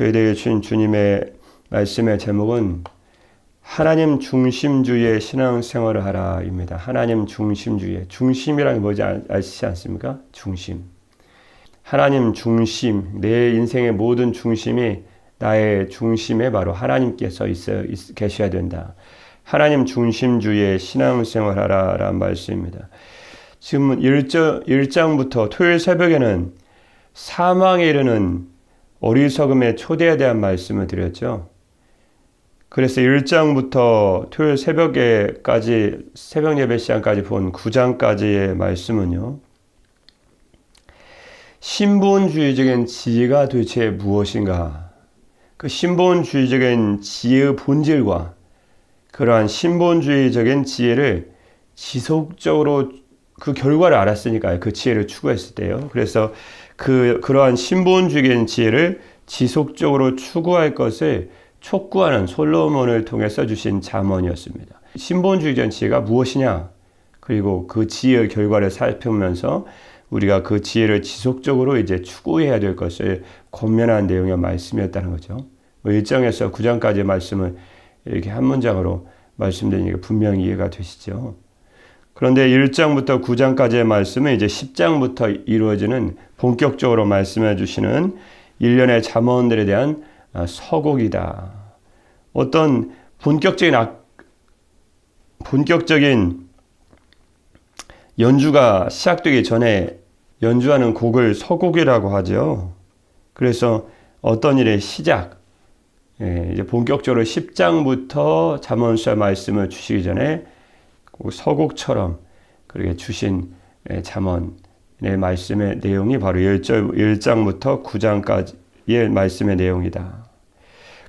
저희들에게 주신 주님의 말씀의 제목은 하나님 중심주의의 신앙생활을 하라입니다. 하나님 중심주의. 중심이란 게 뭔지 아시지 않습니까? 중심. 하나님 중심. 내 인생의 모든 중심이 나의 중심에 바로 하나님께서 계셔야 된다. 하나님 중심주의의 신앙생활 하라라는 말씀입니다. 지금 1장부터 토요일 새벽에는 사망에 이르는 어리석음의 초대에 대한 말씀을 드렸죠. 그래서 1장부터 토요일 새벽에까지 새벽 예배 시간까지 본 9장까지의 말씀은요. 신본주의적인 지혜가 도대체 무엇인가? 그 신본주의적인 지혜의 본질과 그러한 신본주의적인 지혜를 지속적으로 그 결과를 알았으니까요. 그 지혜를 추구했을 때요. 그래서 그러한 신본주의적인 지혜를 지속적으로 추구할 것을 촉구하는 솔로몬을 통해서 주신 잠언이었습니다. 신본주의적인 지혜가 무엇이냐? 그리고 그 지혜의 결과를 살피면서 우리가 그 지혜를 지속적으로 이제 추구해야 될 것을 권면한 내용의 말씀이었다는 거죠. 1장에서 9장까지의 말씀을 이렇게 한 문장으로 말씀드리니까 분명히 이해가 되시죠. 그런데 1장부터 9장까지의 말씀은 이제 10장부터 이루어지는 본격적으로 말씀해 주시는 일련의 잠언들에 대한 서곡이다. 어떤 본격적인 연주가 시작되기 전에 연주하는 곡을 서곡이라고 하죠. 그래서 어떤 일의 시작, 이제 본격적으로 10장부터 잠언서 말씀을 주시기 전에 서곡처럼 그렇게 주신 잠언의 말씀의 내용이 바로 1장부터 9장까지의 말씀의 내용이다.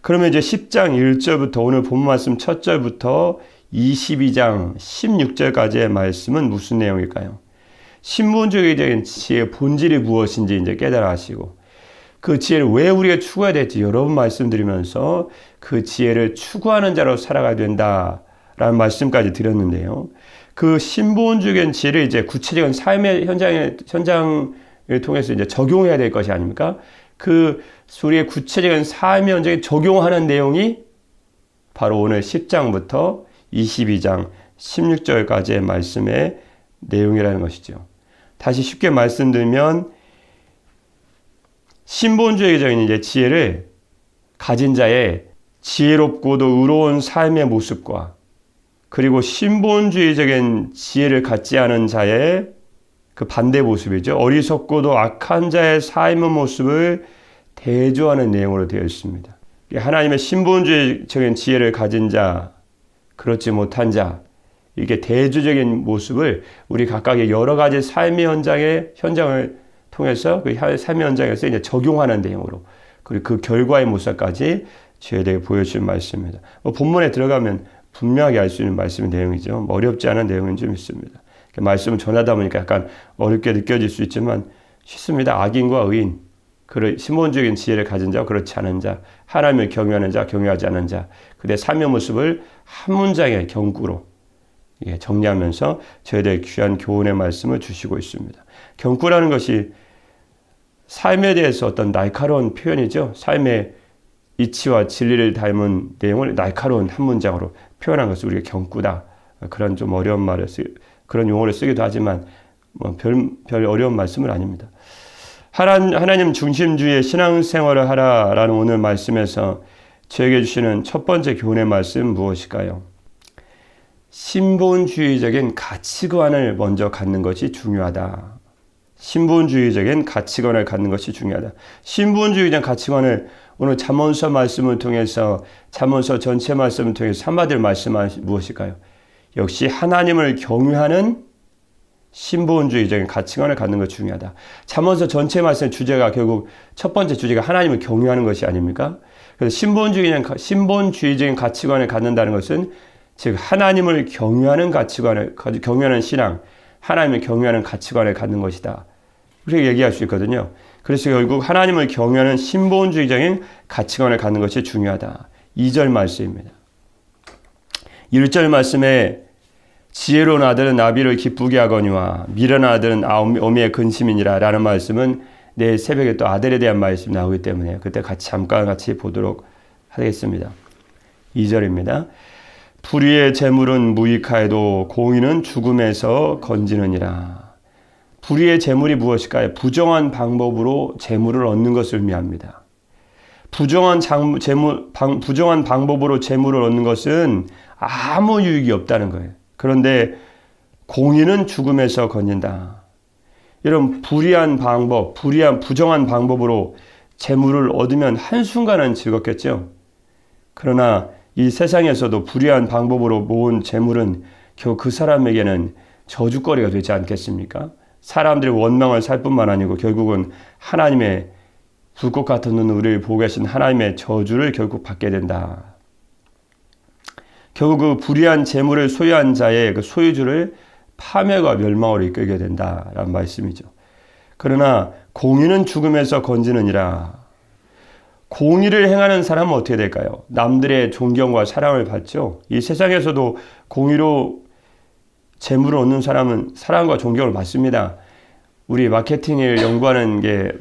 그러면 이제 10장 1절부터 오늘 본 말씀 첫 절부터 22장 16절까지의 말씀은 무슨 내용일까요? 신본주의적인 지혜의 본질이 무엇인지 이제 깨달아 하시고 그 지혜를 왜 우리가 추구해야 될지 여러 번 말씀드리면서 그 지혜를 추구하는 자로 살아가야 된다라는 말씀까지 드렸는데요. 그 신본주의적인 지혜를 이제 구체적인 삶의 현장을 통해서 이제 적용해야 될 것이 아닙니까? 그 우리의 구체적인 삶의 현장에 적용하는 내용이 바로 오늘 10장부터 22장 16절까지의 말씀의 내용이라는 것이죠. 다시 쉽게 말씀드리면 신본주의적인 이제 지혜를 가진 자의 지혜롭고도 의로운 삶의 모습과 그리고 신본주의적인 지혜를 갖지 않은 자의 그 반대 모습이죠. 어리석고도 악한 자의 삶의 모습을 대조하는 내용으로 되어 있습니다. 하나님의 신본주의적인 지혜를 가진 자, 그렇지 못한 자, 이렇게 대조적인 모습을 우리 각각의 여러 가지 삶의 현장을 통해서 그 삶의 현장에서 이제 적용하는 내용으로 그리고 그 결과의 모습까지 저희에게 보여주신 말씀입니다. 본문에 들어가면 분명하게 알 수 있는 말씀의 내용이죠. 어렵지 않은 내용은 좀 있습니다. 말씀을 전하다 보니까 약간 어렵게 느껴질 수 있지만 쉽습니다. 악인과 의인, 신본주의적인 지혜를 가진 자와 그렇지 않은 자, 하나님을 경외하는 자, 경외하지 않은 자, 그들의 삶의 모습을 한 문장의 경구로 정리하면서 저희들에게 귀한 교훈의 말씀을 주시고 있습니다. 경구라는 것이 삶에 대해서 어떤 날카로운 표현이죠. 삶의 이치와 진리를 닮은 내용을 날카로운 한 문장으로 표현한 것을 우리가 경구다. 그런 좀 어려운 그런 용어를 쓰기도 하지만 별 어려운 말씀은 아닙니다. 하나님 중심주의의 신앙생활을 하라라는 오늘 말씀에서 저에게 주시는 첫 번째 교훈의 말씀은 무엇일까요? 신본주의적인 가치관을 먼저 갖는 것이 중요하다. 신본주의적인 가치관을 갖는 것이 중요하다. 신본주의적인 가치관을 오늘 잠언서 말씀을 통해서 잠언서 전체 말씀을 통해서 한마디로 말씀한 무엇일까요? 역시 하나님을 경외하는 신본주의적인 가치관을 갖는 것이 중요하다. 잠언서 전체 말씀의 주제가 결국 첫 번째 주제가 하나님을 경외하는 것이 아닙니까? 그래서 신본주의적인 가치관을 갖는다는 것은 즉 하나님을 경외하는 신앙, 하나님을 경외하는 가치관을 갖는 것이다. 그렇게 얘기할 수 있거든요. 그래서 결국 하나님을 경외하는 신본주의적인 가치관을 갖는 것이 중요하다. 2절 말씀입니다. 1절 말씀에 지혜로운 아들은 나비를 기쁘게 하거니와 미련한 아들은 어미의 근심이니라 라는 말씀은 내일 새벽에 또 아델에 대한 말씀이 나오기 때문에 그때 잠깐 같이 보도록 하겠습니다. 2절입니다. 불의의 재물은 무익하여도 공의는 죽음에서 건지느니라. 불의의 재물이 무엇일까요? 부정한 방법으로 재물을 얻는 것을 의미합니다. 부정한 방법으로 재물을 얻는 것은 아무 유익이 없다는 거예요. 그런데 공의는 죽음에서 건진다. 여러분, 부정한 방법으로 재물을 얻으면 한순간은 즐겁겠죠. 그러나 이 세상에서도 불의한 방법으로 모은 재물은 결국 그 사람에게는 저주거리가 되지 않겠습니까? 사람들의 원망을 살 뿐만 아니고 결국은 하나님의 불꽃 같은 눈으로 우리를 보고 계신 하나님의 저주를 결국 받게 된다. 결국 그 불의한 재물을 소유한 자의 그 소유주를 파멸과 멸망으로 이끌게 된다라는 말씀이죠. 그러나 공의는 죽음에서 건지느니라. 공의를 행하는 사람은 어떻게 될까요? 남들의 존경과 사랑을 받죠. 이 세상에서도 공의로 재물을 얻는 사람은 사랑과 존경을 받습니다. 우리 마케팅을 연구하는 게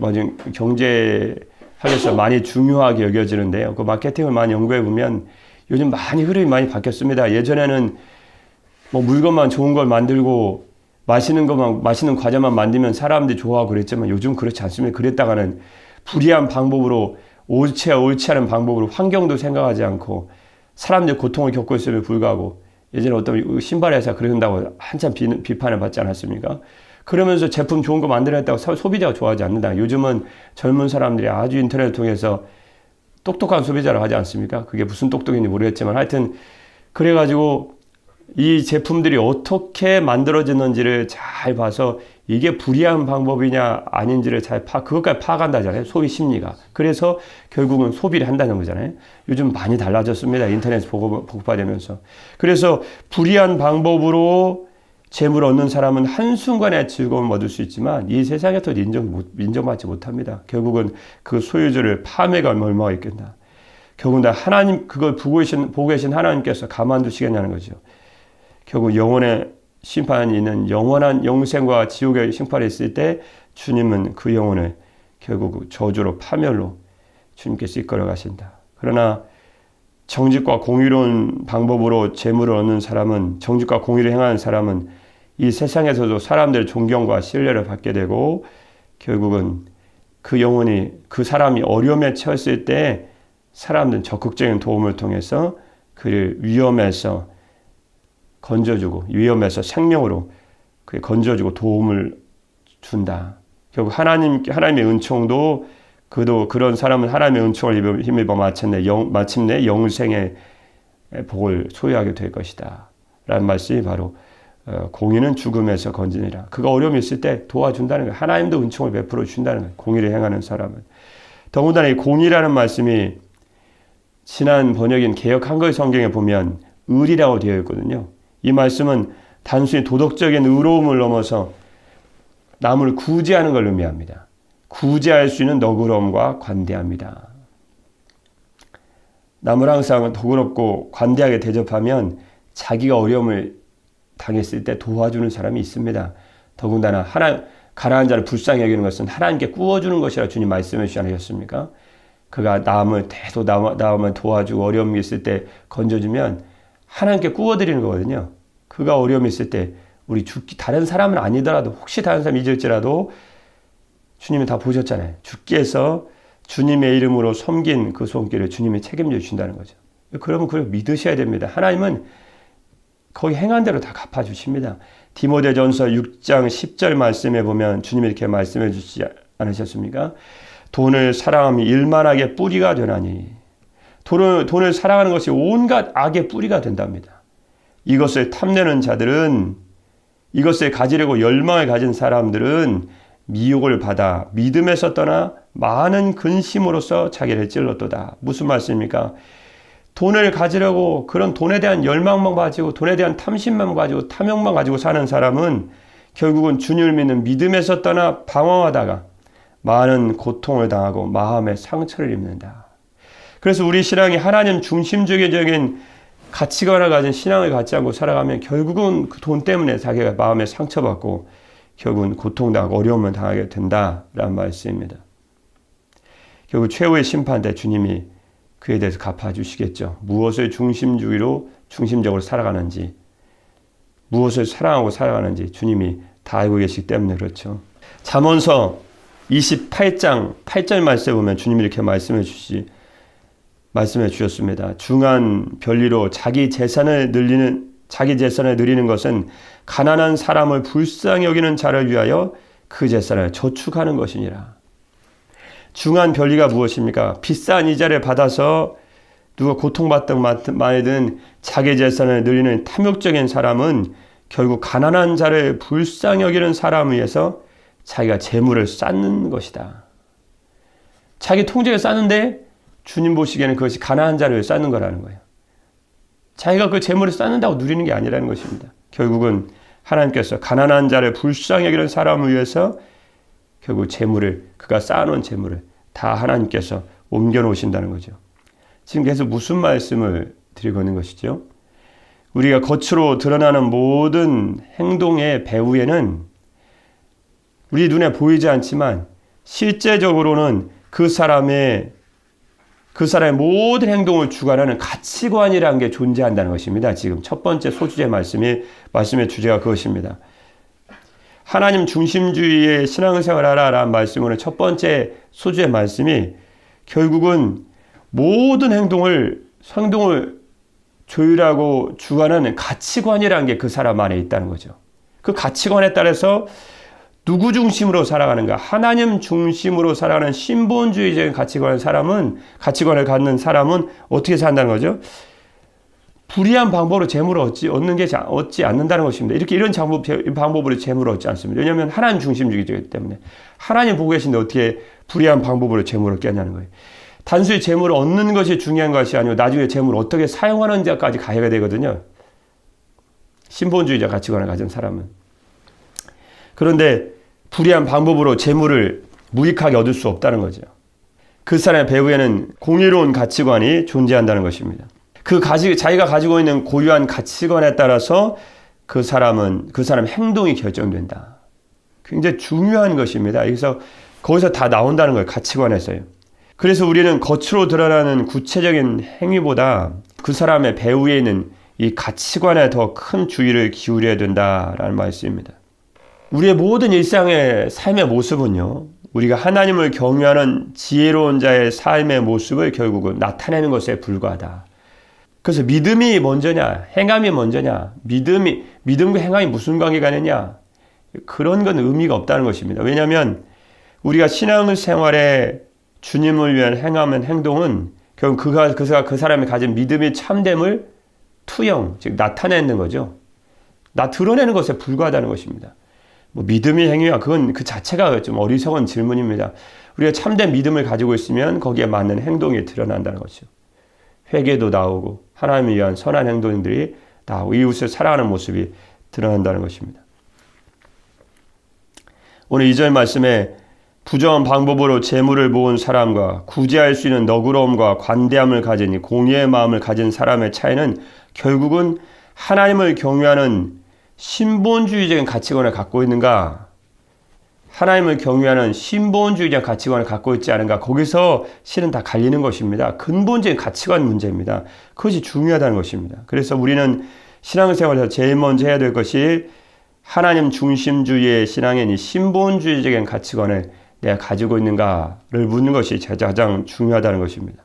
경제학에서 많이 중요하게 여겨지는데요. 그 마케팅을 많이 연구해 보면 요즘 흐름이 많이 바뀌었습니다. 예전에는 물건만 좋은 걸 만들고 맛있는 과자만 만들면 사람들이 좋아하고 그랬지만 요즘 그렇지 않습니다. 그랬다가는 불의한 방법으로 옳지 않은 방법으로 환경도 생각하지 않고 사람들이 고통을 겪고 있음에 불구하고 예전에 어떤 신발 회사 그런다고 한참 비판을 받지 않았습니까? 그러면서 제품 좋은 거 만들어냈다고 소비자가 좋아하지 않는다. 요즘은 젊은 사람들이 아주 인터넷을 통해서 똑똑한 소비자를 하지 않습니까? 그게 무슨 똑똑인지 모르겠지만 하여튼 그래가지고 이 제품들이 어떻게 만들어졌는지를 잘 봐서 이게 불의한 방법이냐 아닌지를 그것까지 파악한다잖아요. 소비 심리가. 그래서 결국은 소비를 한다는 거잖아요. 요즘 많이 달라졌습니다. 인터넷 보급화되면서. 그래서 불의한 방법으로 재물을 얻는 사람은 한순간에 즐거움을 얻을 수 있지만 이 세상에서 인정받지 못합니다. 결국은 그 소유주를 파멸과 멸망에 이끈다. 결국은 하나님, 그걸 보고 계신 하나님께서 가만두시겠냐는 거죠. 결국 영혼의 심판이 있는 영원한 영생과 지옥의 심판이 있을 때 주님은 그 영혼을 결국 저주로 파멸로 주님께서 이끌어 가신다. 그러나 정직과 공의로운 방법으로 재물을 얻는 사람은, 정직과 공의를 행하는 사람은 이 세상에서도 사람들의 존경과 신뢰를 받게 되고 결국은 그 사람이 어려움에 처했을 때 사람들은 적극적인 도움을 통해서 그를 위험에서 건져주고 위험에서 생명으로 건져주고 도움을 준다. 결국 하나님의 은총도 그런 사람은 하나님의 은총을 힘입어 마침내 영생의 복을 소유하게 될 것이다. 라는 말씀이 바로 공의는 죽음에서 건지니라. 그가 어려움이 있을 때 도와준다는 거예요. 하나님도 은총을 베풀어 주신다는 거예요. 공의를 행하는 사람은. 더군다나 이 공의라는 말씀이 지난 번역인 개역 한글 성경에 보면 의리라고 되어 있거든요. 이 말씀은 단순히 도덕적인 의로움을 넘어서 남을 구제하는 걸 의미합니다. 구제할 수 있는 너그러움과 관대합니다. 남을 항상 너그럽고 관대하게 대접하면 자기가 어려움을 당했을 때 도와주는 사람이 있습니다. 더군다나 가난한 자를 불쌍히 여기는 것은 하나님께 꾸어주는 것이라 주님 말씀해 주시지 않으셨습니까? 그가 남을 도와주고 어려움이 있을 때 건져주면 하나님께 꾸어드리는 거거든요. 그가 어려움이 있을 때 다른 사람은 아니더라도 혹시 다른 사람이 잊을지라도 주님이 다 보셨잖아요. 주께서 주님의 이름으로 섬긴 그 손길을 주님이 책임져 주신다는 거죠. 그러면 그걸 믿으셔야 됩니다. 하나님은 거기 행한 대로 다 갚아주십니다. 디모데전서 6장 10절 말씀에 보면 주님이 이렇게 말씀해 주시지 않으셨습니까? 돈을 사랑함이 일만하게 뿌리가 되나니 돈을 사랑하는 것이 온갖 악의 뿌리가 된답니다. 이것을 탐내는 자들은 이것을 가지려고 열망을 가진 사람들은 미혹을 받아 믿음에서 떠나 많은 근심으로써 자기를 찔렀도다. 무슨 말씀입니까? 돈을 가지려고 그런 돈에 대한 열망만 가지고 돈에 대한 탐심만 가지고 탐욕만 가지고 사는 사람은 결국은 주님을 믿는 믿음에서 떠나 방황하다가 많은 고통을 당하고 마음의 상처를 입는다. 그래서 우리 신앙이 하나님 중심적인 가치관을 가진 신앙을 갖지 않고 살아가면 결국은 그 돈 때문에 자기가 마음에 상처받고 결국은 고통당하고 어려움을 당하게 된다라는 말씀입니다. 결국 최후의 심판 때 주님이 그에 대해서 갚아주시겠죠. 무엇을 중심적으로 살아가는지, 무엇을 사랑하고 살아가는지 주님이 다 알고 계시기 때문에 그렇죠. 잠언서 28장 8절 말씀에 보면 주님이 이렇게 말씀해 주셨습니다. 중한 별리로 자기 재산을 누리는 것은 가난한 사람을 불쌍히 여기는 자를 위하여 그 재산을 저축하는 것이니라. 중한 별리가 무엇입니까? 비싼 이자를 받아서 누가 고통받든 말든 자기 재산을 누리는 탐욕적인 사람은 결국 가난한 자를 불쌍히 여기는 사람을 위해서 자기가 재물을 쌓는 것이다. 자기 통장에 쌓는데 주님 보시기에는 그것이 가난한 자를 쌓는 거라는 거예요. 자기가 그 재물을 쌓는다고 누리는 게 아니라는 것입니다. 결국은 하나님께서 가난한 자를 불쌍히 여기는 사람을 위해서 결국 그가 쌓아놓은 재물을 다 하나님께서 옮겨놓으신다는 거죠. 지금 계속 무슨 말씀을 드리고 있는 것이죠? 우리가 겉으로 드러나는 모든 행동의 배후에는 우리 눈에 보이지 않지만 실제적으로는 그 사람의 모든 행동을 주관하는 가치관이라는 게 존재한다는 것입니다. 지금 첫 번째 소주제 말씀의 주제가 그것입니다. 하나님 중심주의의 신앙생활하라 라는 말씀으로 첫 번째 소주의 말씀이 결국은 모든 행동을 조율하고 주관하는 가치관이라는 게 그 사람 안에 있다는 거죠. 그 가치관에 따라서 누구 중심으로 살아가는가? 하나님 중심으로 살아가는 신본주의적인 가치관을 갖는 사람은 어떻게 산다는 거죠? 불의한 방법으로 재물을 얻지 않는다는 것입니다. 이런 방법으로 재물을 얻지 않습니다. 왜냐하면 하나님 중심주의이기 때문에 하나님 보고 계신데 어떻게 불의한 방법으로 재물을 얻겠냐는 거예요. 단순히 재물을 얻는 것이 중요한 것이 아니고 나중에 재물을 어떻게 사용하는지까지 가야 되거든요. 신본주의자 가치관을 가진 사람은. 그런데 불의한 방법으로 재물을 무익하게 얻을 수 없다는 거죠. 그 사람의 배후에는 공의로운 가치관이 존재한다는 것입니다. 자기가 가지고 있는 고유한 가치관에 따라서 그 사람 행동이 결정된다. 굉장히 중요한 것입니다. 그래서 거기서 다 나온다는 거예요. 가치관에서요. 그래서 우리는 겉으로 드러나는 구체적인 행위보다 그 사람의 배후에 있는 이 가치관에 더 큰 주의를 기울여야 된다라는 말씀입니다. 우리의 모든 일상의 삶의 모습은요, 우리가 하나님을 경외하는 지혜로운 자의 삶의 모습을 결국은 나타내는 것에 불과하다. 그래서 믿음이 먼저냐, 행함이 먼저냐, 믿음과 행함이 무슨 관계가 있느냐, 그런 건 의미가 없다는 것입니다. 왜냐하면 우리가 신앙생활에 주님을 위한 행동은 결국 그 사람이 가진 믿음의 참됨을 즉 나타내는 거죠. 드러내는 것에 불과하다는 것입니다. 믿음의 행위와 그건 그 자체가 좀 어리석은 질문입니다. 우리가 참된 믿음을 가지고 있으면 거기에 맞는 행동이 드러난다는 거죠. 회개도 나오고 하나님을 위한 선한 행동들이 나오고 이웃을 사랑하는 모습이 드러난다는 것입니다. 오늘 2절 말씀에 부정한 방법으로 재물을 모은 사람과 구제할 수 있는 너그러움과 관대함을 가진 공의의 마음을 가진 사람의 차이는 결국은 하나님을 경외하는 신본주의적인 가치관을 갖고 있는가, 하나님을 경외하는 신본주의적 가치관을 갖고 있지 않은가, 거기서 실은 다 갈리는 것입니다. 근본적인 가치관 문제입니다. 그것이 중요하다는 것입니다. 그래서 우리는 신앙생활에서 제일 먼저 해야 될 것이 하나님 중심주의의 신앙인 이 신본주의적인 가치관을 내가 가지고 있는가를 묻는 것이 가장 중요하다는 것입니다.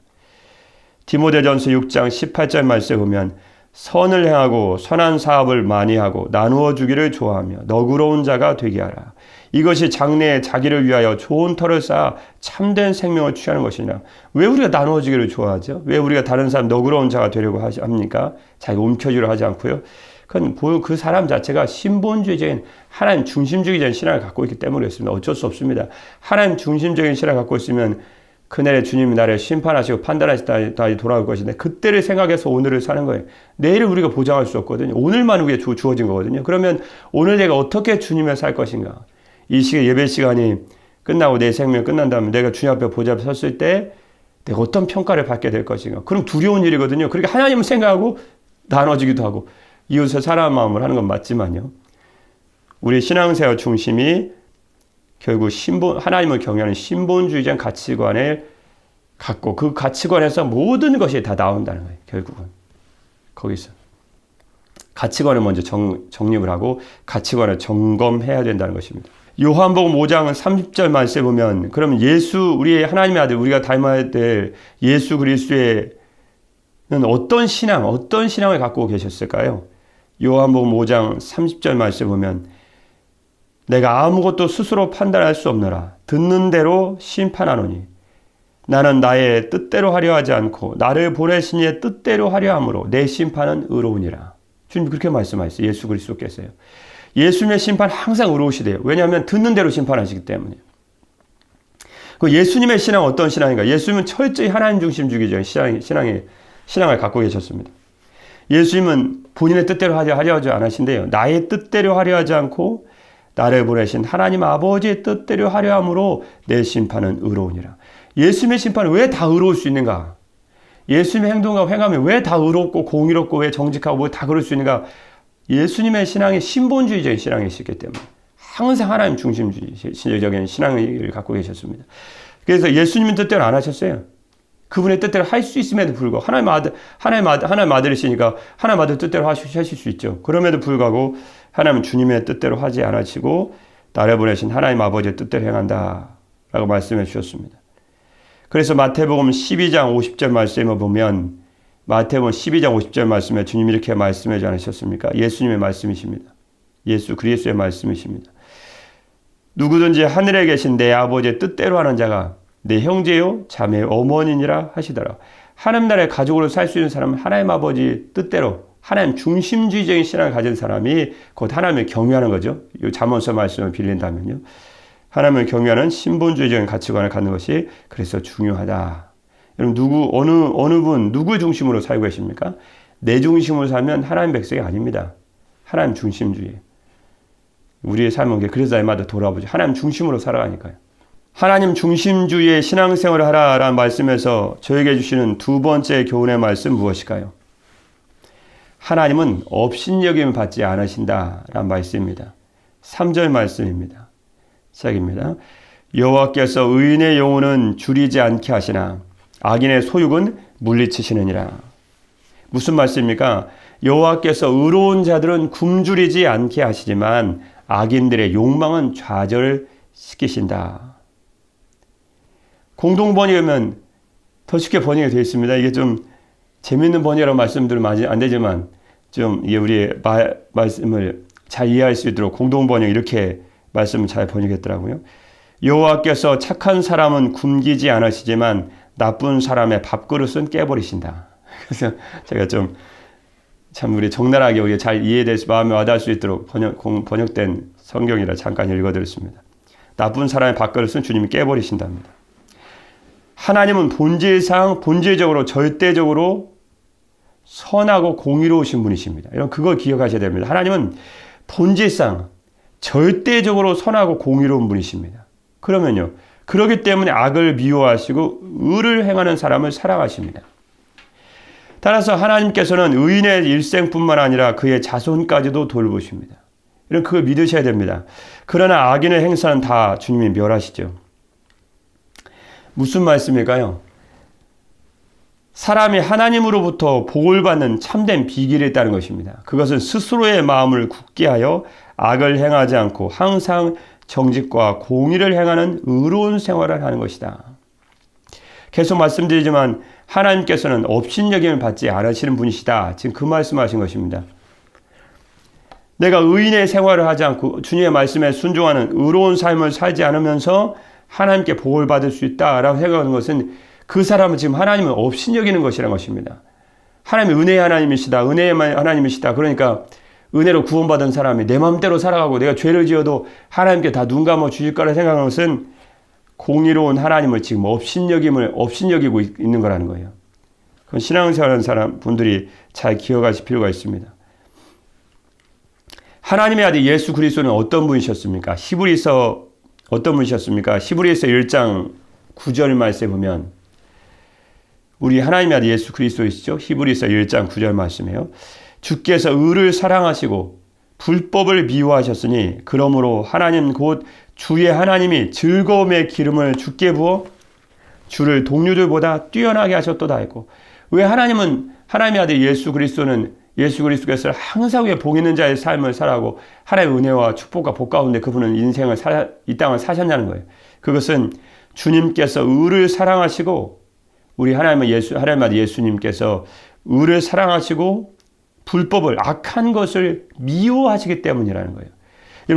디모데전서 6장 18절 말씀에 보면 선을 행하고 선한 사업을 많이 하고 나누어 주기를 좋아하며 너그러운 자가 되게 하라. 이것이 장래에 자기를 위하여 좋은 터를 쌓아 참된 생명을 취하는 것이냐. 왜 우리가 나누어 주기를 좋아하죠? 왜 우리가 다른 사람 너그러운 자가 되려고 합니까? 자기가 움켜쥐려 하지 않고요. 그건 그 사람 자체가 신본주의적인 하나님 중심적인 신앙을 갖고 있기 때문에 그렇습니다. 어쩔 수 없습니다. 하나님 중심적인 신앙을 갖고 있으면 그날에 주님이 나를 심판하시고 판단하시다 다시 돌아올 것인데 그때를 생각해서 오늘을 사는 거예요. 내일을 우리가 보장할 수 없거든요. 오늘만 우리가 주어진 거거든요. 그러면 오늘 내가 어떻게 주님을 살 것인가? 이 예배 시간이 끝나고 내 생명이 끝난다면 내가 주님 앞에 보좌 앞에 섰을 때 내가 어떤 평가를 받게 될 것인가? 그럼 두려운 일이거든요. 그러니까 하나님을 생각하고 나눠지기도 하고 이웃을 사랑하는 마음을 하는 건 맞지만요. 우리 신앙생활 중심이 결국 하나님을 경외하는 신본주의적 가치관을 갖고 그 가치관에서 모든 것이 다 나온다는 거예요. 결국은 거기서 가치관을 먼저 정립을 하고 가치관을 점검해야 된다는 것입니다. 요한복음 5장 30절 말씀에 보면 그러면 우리의 하나님의 아들 우리가 닮아야 될 예수 그리스도는 어떤 신앙을 갖고 계셨을까요? 요한복음 5장 30절 말씀에 보면 내가 아무것도 스스로 판단할 수 없노라. 듣는 대로 심판하노니 나는 나의 뜻대로 하려 하지 않고 나를 보내신 이의 뜻대로 하려 함으로 내 심판은 의로우니라. 주님 그렇게 말씀하셨어요. 예수 그리스도께서요. 예수님의 심판 항상 의로우시대요. 왜냐하면 듣는 대로 심판하시기 때문에. 그 예수님의 신앙 어떤 신앙인가? 예수님은 철저히 하나님 중심주의적 신앙을 갖고 계셨습니다. 예수님은 본인의 뜻대로 하려 하지 않으신데요. 나의 뜻대로 하려 하지 않고 나를 보내신 하나님 아버지의 뜻대로 하려 함으로 내 심판은 의로우니라. 예수님의 심판은 왜 다 의로울 수 있는가? 예수님의 행동과 행함이 왜 다 의롭고 공의롭고 왜 정직하고 왜 다 그럴 수 있는가? 예수님의 신앙이 신본주의적인 신앙이시기 때문에 항상 하나님 중심주의적인 신앙을 갖고 계셨습니다. 그래서 예수님의 뜻대로 안 하셨어요. 그분의 뜻대로 할 수 있음에도 불구하고 하나님 아들이시니까 하나님 아들 뜻대로 하실 수 있죠. 그럼에도 불구하고 하나님은 주님의 뜻대로 하지 않으시고 나를 보내신 하나님 아버지의 뜻대로 행한다라고 말씀해 주셨습니다. 그래서 마태복음 12장 50절 말씀을 보면 마태복음 12장 50절 말씀에 주님이 이렇게 말씀해 주지 않으셨습니까? 예수님의 말씀이십니다. 예수 그리스도의 말씀이십니다. 누구든지 하늘에 계신 내 아버지의 뜻대로 하는 자가 내 형제요 자매요 어머니니라 하시더라. 하나님 나라의 가족으로 살 수 있는 사람은 하나님 아버지 뜻대로 하나님 중심주의적인 신앙을 가진 사람이 곧 하나님을 경외하는 거죠. 이 잠언서 말씀을 빌린다면요. 하나님을 경외하는 신본주의적인 가치관을 갖는 것이 그래서 중요하다. 여러분 어느 분 누구 중심으로 살고 계십니까? 내 중심으로 살면 하나님 백성이 아닙니다. 하나님 중심주의. 우리의 삶은 그래서 날마다 돌아보죠. 하나님 중심으로 살아가니까요. 하나님 중심주의의 신앙생활을 하라라는 말씀에서 저에게 주시는 두 번째 교훈의 말씀 무엇일까요? 하나님은 업신여김을 받지 않으신다라는 말씀입니다. 3절 말씀입니다. 시작입니다. 여호와께서 의인의 영혼은 줄이지 않게 하시나 악인의 소육은 물리치시느니라. 무슨 말씀입니까? 여호와께서 의로운 자들은 굶주리지 않게 하시지만 악인들의 욕망은 좌절시키신다. 공동번역이면 더 쉽게 번역이 되어 있습니다. 이게 좀 재미있는 번역이라고 말씀드리면 안 되지만 좀 이게 우리의 말씀을 잘 이해할 수 있도록 공동번역 이렇게 말씀을 잘 번역했더라고요. 여호와께서 착한 사람은 굶기지 않으시지만 나쁜 사람의 밥그릇은 깨버리신다. 그래서 제가 참 우리 적나라하게 우리가 잘 이해돼서 마음에 와닿을 수 있도록 번역된 성경이라 잠깐 읽어드렸습니다. 나쁜 사람의 밥그릇은 주님이 깨버리신답니다. 하나님은 본질적으로 절대적으로 선하고 공의로우신 분이십니다. 여러분 그걸 기억하셔야 됩니다. 하나님은 본질상 절대적으로 선하고 공의로운 분이십니다. 그러면요. 그렇기 때문에 악을 미워하시고 의를 행하는 사람을 사랑하십니다. 따라서 하나님께서는 의인의 일생뿐만 아니라 그의 자손까지도 돌보십니다. 이런 그걸 믿으셔야 됩니다. 그러나 악인의 행사는 다 주님이 멸하시죠. 무슨 말씀일까요? 사람이 하나님으로부터 복을 받는 참된 비결이 있다는 것입니다. 그것은 스스로의 마음을 굳게 하여 악을 행하지 않고 항상 정직과 공의를 행하는 의로운 생활을 하는 것이다. 계속 말씀드리지만 하나님께서는 업신여김을 받지 않으시는 분이시다. 지금 그 말씀하신 것입니다. 내가 의인의 생활을 하지 않고 주님의 말씀에 순종하는 의로운 삶을 살지 않으면서 하나님께 복을 받을 수 있다라고 생각하는 것은 그 사람은 지금 하나님을 업신여기는 것이라는 것입니다. 하나님이 은혜의 하나님이시다. 은혜의 하나님이시다. 그러니까 은혜로 구원받은 사람이 내 마음대로 살아가고 내가 죄를 지어도 하나님께 다 눈 감아 주실 거라 생각하는 것은 공의로운 하나님을 지금 업신여기고 있는 거라는 거예요. 그건 신앙생활하는 분들이 잘 기억하실 필요가 있습니다. 하나님의 아들 예수 그리스도는 어떤 분이셨습니까? 히브리서 어떤 분이셨습니까? 히브리서 1장 9절 말씀에 보면 우리 하나님의 아들 예수 그리스도이시죠? 히브리서 1장 9절 말씀이에요. 주께서 의를 사랑하시고 불법을 미워하셨으니 그러므로 하나님 곧 주의 하나님이 즐거움의 기름을 주께 부어 주를 동료들보다 뛰어나게 하셨도다 했고, 왜 하나님은 하나님의 아들 예수 그리스도께서 항상 왜 복 있는 자의 삶을 살아가고 하나님의 은혜와 축복과 복 가운데 그분은 이 땅을 사셨냐는 거예요. 그것은 주님께서 의를 사랑하시고 우리 하나님의 아들 예수님께서 의를 사랑하시고 불법을 악한 것을 미워하시기 때문이라는 거예요.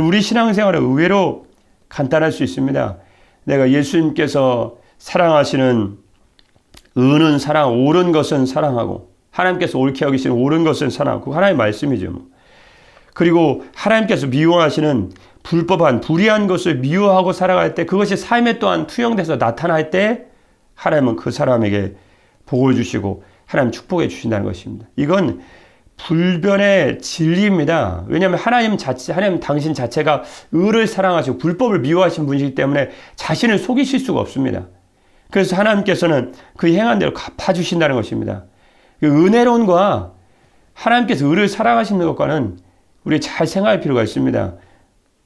우리 신앙생활은 의외로 간단할 수 있습니다. 내가 예수님께서 사랑하시는 의는 사랑, 옳은 것은 사랑하고 하나님께서 옳게 여기시는 옳은 것은 사랑하고 하나님의 말씀이죠. 그리고 하나님께서 미워하시는 불법한 불의한 것을 미워하고 살아갈 때 그것이 삶에 또한 투영돼서 나타날 때 하나님은 그 사람에게 복을 주시고 하나님 축복해 주신다는 것입니다. 이건 불변의 진리입니다. 왜냐하면 하나님 당신 자체가 의를 사랑하시고 불법을 미워하신 분이기 때문에 자신을 속이실 수가 없습니다. 그래서 하나님께서는 그 행한 대로 갚아주신다는 것입니다. 은혜론과 하나님께서 의를 사랑하시는 것과는 우리 잘 생각할 필요가 있습니다.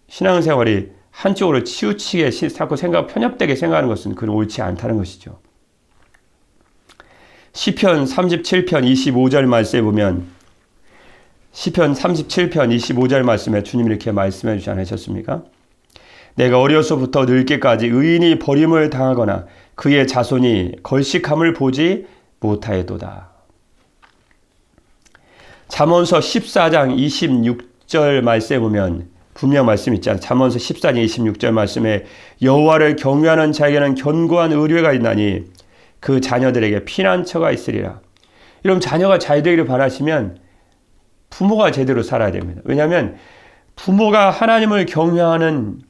신앙생활이 한쪽으로 치우치게 자꾸 편협되게 생각하는 것은 그건 옳지 않다는 것이죠. 시편 37편 25절 말씀에 보면 시편 37편 25절 말씀에 주님이 이렇게 말씀해 주지 않으셨습니까? 내가 어려서부터 늙기까지 의인이 버림을 당하거나 그의 자손이 걸식함을 보지 못하였도다. 잠언서 14장 26절 말씀에 보면 분명 말씀 있잖아요. 잠언서 14장 26절 말씀에 여호와를 경외하는 자에게는 견고한 의뢰가 있나니 그 자녀들에게 피난처가 있으리라. 여러분, 자녀가 잘 되기를 바라시면 부모가 제대로 살아야 됩니다. 왜냐하면 부모가 하나님을 경외하는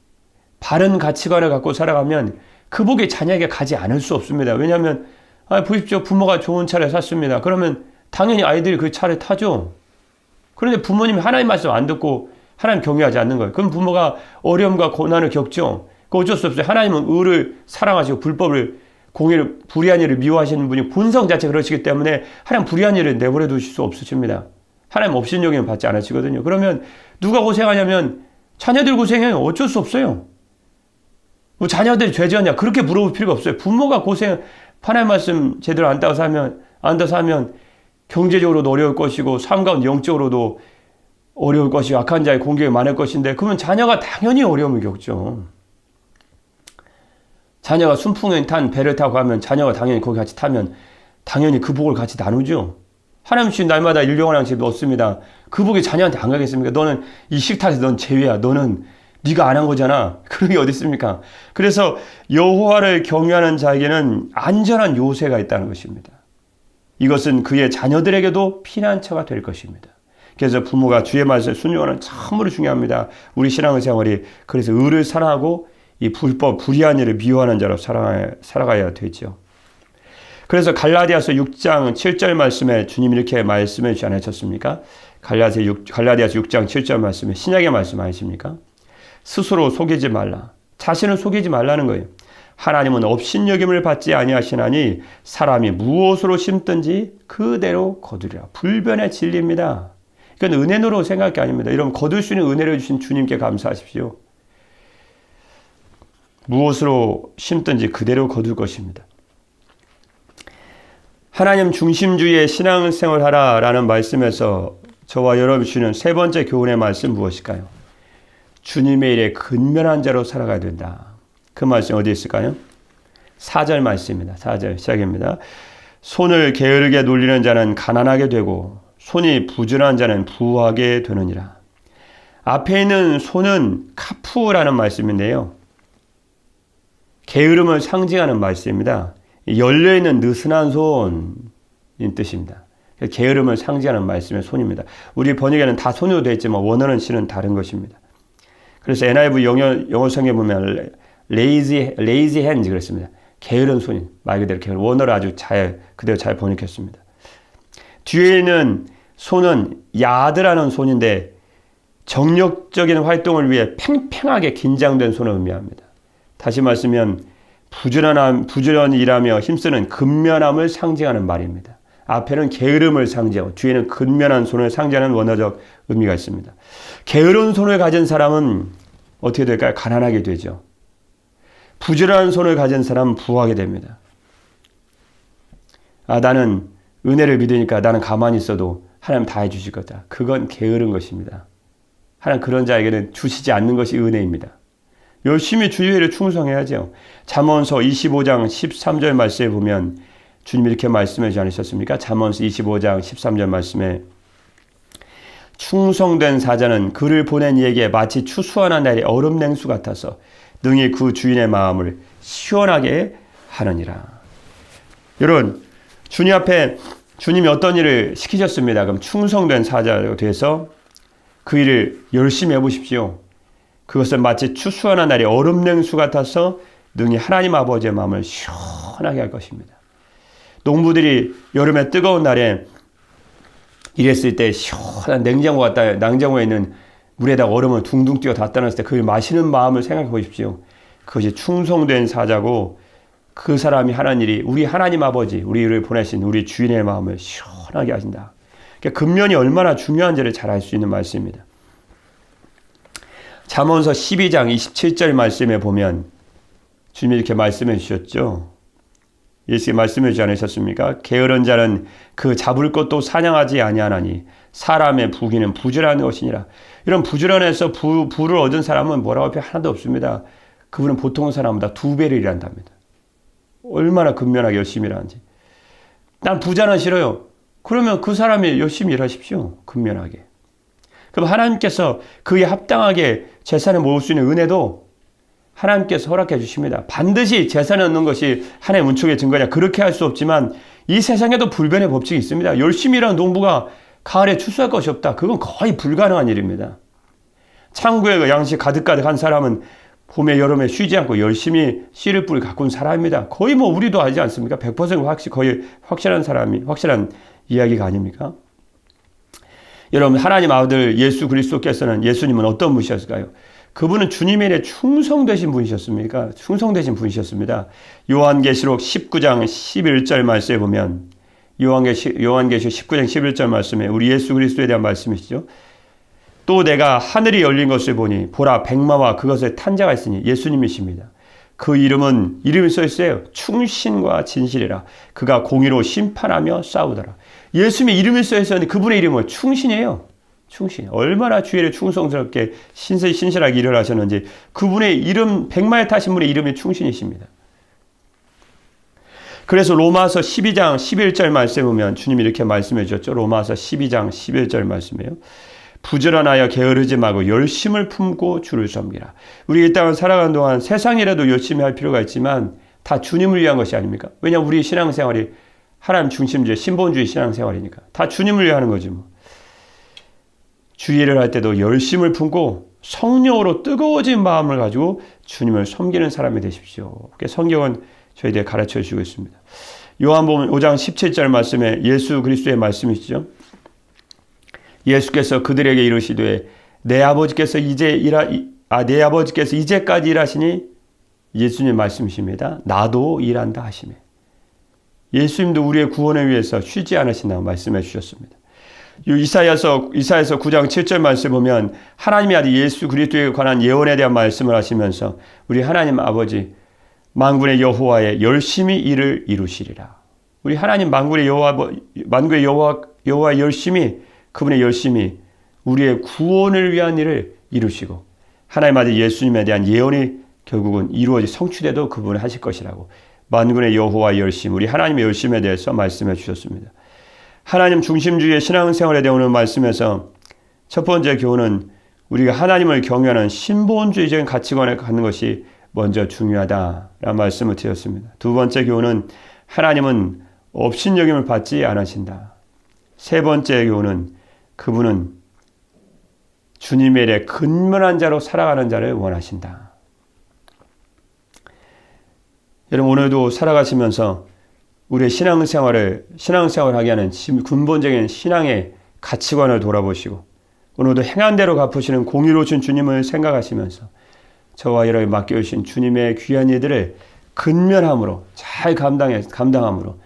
바른 가치관을 갖고 살아가면 그 복이 자녀에게 가지 않을 수 없습니다. 왜냐하면 보십시오. 부모가 좋은 차를 샀습니다. 그러면 당연히 아이들이 그 차를 타죠. 그런데 부모님이 하나님 말씀 안 듣고 하나님 경외하지 않는 거예요. 그럼 부모가 어려움과 고난을 겪죠. 그 어쩔 수 없어요. 하나님은 의를 사랑하시고 불법을 불의한 일을 미워하시는 분이 본성 자체 그러시기 때문에 하나님 불의한 일을 내버려 두실 수 없으십니다. 하나님 업신여김을 받지 않으시거든요. 그러면 누가 고생하냐면 자녀들 고생해요. 어쩔 수 없어요. 뭐 자녀들이 죄지었냐 그렇게 물어볼 필요가 없어요. 부모가 하나님 말씀 제대로 안 따라서 하면 경제적으로도 어려울 것이고 삶 가운데 영적으로도 어려울 것이고 악한 자의 공격이 많을 것인데 그러면 자녀가 당연히 어려움을 겪죠. 자녀가 순풍에 탄 배를 타고 가면 자녀가 당연히 거기 같이 타면 당연히 그 복을 같이 나누죠. 하나님 주신 날마다 일용할 양식 넣습니다. 그 복이 자녀한테 안 가겠습니까? 너는 이 식탁에서 넌 제외야. 너는 네가 안 한 거잖아. 그런 게 어디 있습니까? 그래서 여호와를 경외하는 자에게는 안전한 요새가 있다는 것입니다. 이것은 그의 자녀들에게도 피난처가 될 것입니다. 그래서 부모가 주의 말씀에 순종하는 참으로 중요합니다. 우리 신앙생활이 그래서 의를 사랑하고 이 불의한 일을 미워하는 자로 살아가야 되죠. 그래서 갈라디아서 6장 7절 말씀에 주님이 이렇게 말씀해 주지 않으셨습니까? 갈라디아서 6장 7절 말씀에 신약의 말씀 아니십니까? 스스로 속이지 말라. 자신을 속이지 말라는 거예요. 하나님은 업신여김을 받지 아니하시나니 사람이 무엇으로 심든지 그대로 거두리라. 불변의 진리입니다. 이건 은혜로 생각할 게 아닙니다. 여러분, 거둘 수 있는 은혜를 주신 주님께 감사하십시오. 무엇으로 심든지 그대로 거둘 것입니다. 하나님 중심주의의 신앙생활 하라라는 말씀에서 저와 여러분이 주는 세 번째 교훈의 말씀 무엇일까요? 주님의 일에 근면한 자로 살아가야 된다. 그 말씀 어디 있을까요? 4절 말씀입니다. 4절 시작입니다. 손을 게으르게 놀리는 자는 가난하게 되고 손이 부지런한 자는 부하게 되느니라. 앞에 있는 손은 카푸라는 말씀인데요. 게으름을 상징하는 말씀입니다. 열려있는 느슨한 손인 뜻입니다. 게으름을 상징하는 말씀의 손입니다. 우리 번역에는 다 손으로 되어 있지만 원어는 실은 다른 것입니다. 그래서 NIV 영어성에 보면 lazy hands 그랬습니다. 게으른 손이 말 그대로 게으른 원어를 아주 그대로 잘 번역했습니다. 뒤에 있는 손은 야드라는 손인데 정력적인 활동을 위해 팽팽하게 긴장된 손을 의미합니다. 다시 말씀하면 부지런히 일하며 힘쓰는 근면함을 상징하는 말입니다. 앞에는 게으름을 상징하고 뒤에는 근면한 손을 상징하는 원어적 의미가 있습니다. 게으른 손을 가진 사람은 어떻게 될까요? 가난하게 되죠. 부지런한 손을 가진 사람은 부하게 됩니다. 나는 은혜를 믿으니까 나는 가만히 있어도 하나님 다 해주실 거다. 그건 게으른 것입니다. 하나님 그런 자에게는 주시지 않는 것이 은혜입니다. 열심히 주의 일에 충성해야죠. 잠언서 25장 13절 말씀에 보면 주님이 이렇게 말씀하지 않으셨습니까? 잠언서 25장 13절 말씀에 충성된 사자는 그를 보낸 이에게 마치 추수하는 날의 얼음 냉수 같아서 능히 그 주인의 마음을 시원하게 하느니라. 여러분, 주님 앞에 주님이 어떤 일을 시키셨습니다. 그럼 충성된 사자로 돼서 그 일을 열심히 해보십시오. 그것은 마치 추수하는 날의 얼음 냉수 같아서 능히 하나님 아버지의 마음을 시원하게 할 것입니다. 농부들이 여름에 뜨거운 날에 일했을 때 시원한 냉장고에 있는 물에다가 얼음을 둥둥 띄워 다 따놨을 때 그걸 마시는 마음을 생각해 보십시오. 그것이 충성된 사자고 그 사람이 하는 일이 우리 하나님 아버지, 우리를 보내신 우리 주인의 마음을 시원하게 하신다. 그러니까 근면이 얼마나 중요한지를 잘 알 수 있는 말씀입니다. 잠언서 12장 27절 말씀에 보면 주님이 이렇게 말씀해 주셨죠. 예수님이 말씀해 주지 않으셨습니까? 게으른 자는 그 잡을 것도 사냥하지 아니하나니 사람의 부귀는 부지런한 것이니라. 이런 부지런해서 부를 얻은 사람은 뭐라고 할 필요 하나도 없습니다. 그분은 보통 사람보다 2배를 일한답니다. 얼마나 근면하게 열심히 일하는지. 난 부자는 싫어요. 그러면 그 사람이 열심히 일하십시오. 근면하게. 그럼 하나님께서 그에 합당하게 재산을 모을 수 있는 은혜도 하나님께서 허락해 주십니다. 반드시 재산을 얻는 것이 하나님의 은총의 증거냐 그렇게 할 수 없지만 이 세상에도 불변의 법칙이 있습니다. 열심히 일하는 농부가 가을에 추수할 것이 없다. 그건 거의 불가능한 일입니다. 창고에 양식 가득한 사람은 봄에 여름에 쉬지 않고 열심히 씨를 뿌리 가꾼 사람입니다. 거의 우리도 알지 않습니까? 100% 거의 확실한 이야기가 아닙니까? 여러분, 하나님 아들 예수 그리스도께서는 예수님은 어떤 분이셨을까요? 그분은 주님의 일에 충성되신 분이셨습니까? 충성되신 분이셨습니다. 요한계시록 19장 11절 말씀에 보면 요한계시록 19장 11절 말씀에 우리 예수 그리스도에 대한 말씀이시죠. 또 내가 하늘이 열린 것을 보니 보라 백마와 그것에 탄 자가 있으니 예수님이십니다. 그 이름이 써 있어요. 충신과 진실이라. 그가 공의로 심판하며 싸우더라. 예수님의 이름이 써 있었는데 그분의 이름은 충신이에요. 충신. 얼마나 주의를 충성스럽게 신실하게 일을 하셨는지 그분의 이름, 백마에 타신 분의 이름이 충신이십니다. 그래서 로마서 12장 11절 말씀에 보면 주님이 이렇게 말씀해 주셨죠. 로마서 12장 11절 말씀이에요. 부지런하여 게으르지 말고 열심을 품고 주를 섬기라. 우리 이 땅을 살아가는 동안 세상이라도 열심히 할 필요가 있지만 다 주님을 위한 것이 아닙니까? 왜냐하면 우리 신앙생활이 하나님 중심주의, 신본주의 신앙생활이니까. 다 주님을 위해 하는 거지 뭐. 주일을 할 때도 열심을 품고 성령으로 뜨거워진 마음을 가지고 주님을 섬기는 사람이 되십시오. 성경은 저희들에게 가르쳐 주고 있습니다. 요한복음 5장 17절 말씀에 예수 그리스도의 말씀이시죠. 예수께서 그들에게 이르시되 내 아버지께서 이제까지 일하시니 예수님 말씀이십니다. 나도 일한다 하시며 예수님도 우리의 구원을 위해서 쉬지 않으신다고 말씀해 주셨습니다. 이사야서 9장 7절 말씀 보면 하나님의 아들 예수 그리스도에 관한 예언에 대한 말씀을 하시면서 우리 하나님 아버지 만군의 여호와의 열심히 일을 이루시리라. 우리 하나님 만군의 여호와 열심히 그분의 열심히 우리의 구원을 위한 일을 이루시고 하나님 아들 예수님에 대한 예언이 결국은 이루어지 성취돼도 그분은 하실 것이라고 만군의 여호와 열심, 우리 하나님의 열심에 대해서 말씀해 주셨습니다. 하나님 중심주의의 신앙생활에 대한 오늘 말씀에서 첫 번째 교훈은 우리가 하나님을 경외하는 신본주의적인 가치관을 갖는 것이 먼저 중요하다라는 말씀을 드렸습니다. 두 번째 교훈은 하나님은 업신여김을 받지 않으신다. 세 번째 교훈은 그분은 주님의 일에 근면한 자로 살아가는 자를 원하신다. 여러분 오늘도 살아가시면서 우리의 신앙생활을 하게 하는 근본적인 신앙의 가치관을 돌아보시고 오늘도 행한 대로 갚으시는 공의로우신 주님을 생각하시면서 저와 여러분이 맡겨주신 주님의 귀한 일들을 근면함으로 잘 감당함으로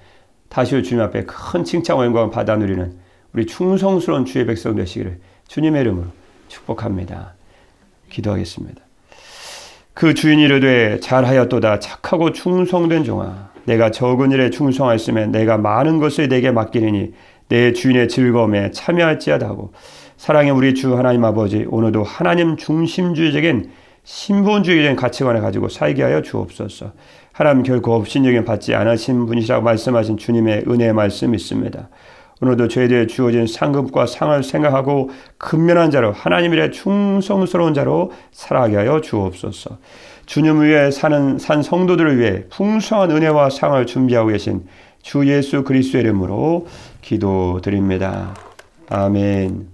다시 주님 앞에 큰 칭찬과 영광을 받아 누리는 우리 충성스러운 주의 백성 되시기를 주님의 이름으로 축복합니다. 기도하겠습니다. 그 주인이 이르되 잘하였도다 착하고 충성된 종아 내가 적은 일에 충성하였으며 내가 많은 것을 내게 맡기리니 내 주인의 즐거움에 참여할지어다 하고 사랑의 우리 주 하나님 아버지 오늘도 하나님 중심주의적인 신본주의적인 가치관을 가지고 살게 하여 주옵소서. 하나님 결코 업신여김 받지 않으신 분이시라고 말씀하신 주님의 은혜의 말씀 있습니다. 오늘도 저희들에 주어진 상급과 상을 생각하고 근면한 자로 하나님 일에 충성스러운 자로 살아가게 하여 주옵소서. 주님 위에 산 성도들을 위해 풍성한 은혜와 상을 준비하고 계신 주 예수 그리스도의 이름으로 기도드립니다. 아멘.